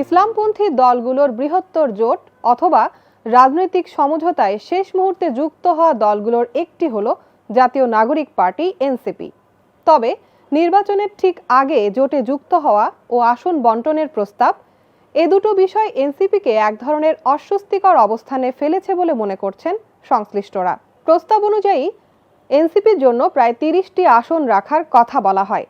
ইসলামপন্থী দলগুলোর বৃহত্তর জোট অথবা রাজনৈতিক সমঝোতায় শেষ মুহূর্তে যুক্ত হওয়া দলগুলোর একটি হলো জাতীয় নাগরিক পার্টি এনসিপি। তবে নির্বাচনের ঠিক আগে জোটে যুক্ত হওয়া ও আসন বণ্টনের প্রস্তাব, এ দুটো বিষয় এনসিপিকে এক ধরনের অস্বস্তিকর অবস্থানে ফেলেছে বলে মনে করছেন সংশ্লিষ্টরা। প্রস্তাব অনুযায়ী এনসিপির জন্য প্রায় 30টি আসন রাখার কথা বলা হয়,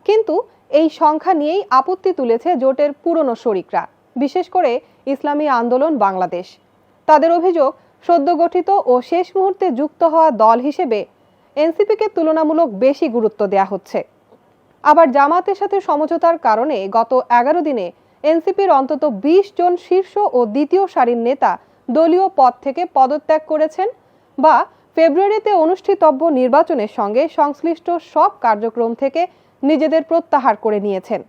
কিন্তু এই সংখ্যা নিয়েই আপত্তি তুলেছে জোটের পুরনো শরিকরা, বিশেষ করে ইসলামী আন্দোলন বাংলাদেশ। তাদের অভিযোগ, সদ্য গঠিত ও শেষ মুহূর্তে যুক্ত হওয়া দল হিসেবে এনসিপিকে তুলনামূলক বেশি গুরুত্ব দেওয়া হচ্ছে। আবার জামাতের সাথে সমঝোতার কারণে গত 11 দিনে এনসিপির অন্তত 20 জন শীর্ষ ও দ্বিতীয় সারির নেতা দলীয় পদ থেকে পদত্যাগ করেছেন বা ফেব্রুয়ারিতে অনুষ্ঠিতব্য নির্বাচনের সঙ্গে সংশ্লিষ্ট সব কার্যক্রম থেকে নিজেদের প্রত্যাহার করে নিয়েছেন।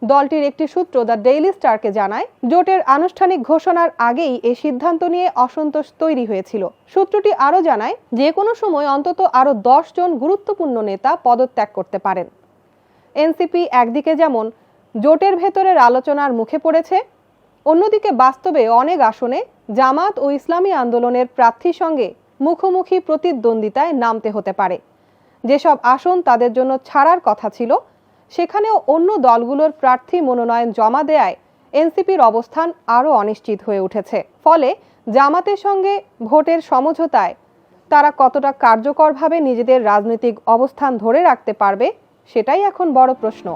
দলটির একটি সূত্র দ্য ডেইলি স্টারকে জানায়, জোটের আনুষ্ঠানিক ঘোষণার আগেই এই সিদ্ধান্ত নিয়ে অসন্তোষ তৈরি হয়েছিল। সূত্রটি আরও জানায়, যে কোনো সময় অন্তত আরও 10 জন গুরুত্বপূর্ণ নেতা পদত্যাগ করতে পারেন। এনসিপি একদিকে যেমন জোটের ভেতরের আলোচনার মুখে পড়েছে, অন্যদিকে বাস্তবে অনেক আসনে জামাত ও ইসলামী আন্দোলনের প্রার্থীর সঙ্গে মুখোমুখি প্রতিদ্বন্দ্বিতায় নামতে হতে পারে। যেসব আসন তাদের জন্য ছাড়ার কথা ছিল, সেখানেও অন্য দলগুলোর প্রার্থী মনোনয়ন জমা দেয়ায় এনসিপির অবস্থান আরও অনিশ্চিত হয়ে উঠেছে। ফলে জামাতের সঙ্গে ভোটের সমঝোতায় তারা কতটা কার্যকরভাবে নিজেদের রাজনৈতিক অবস্থান ধরে রাখতে পারবে, সেটাই এখন বড় প্রশ্ন।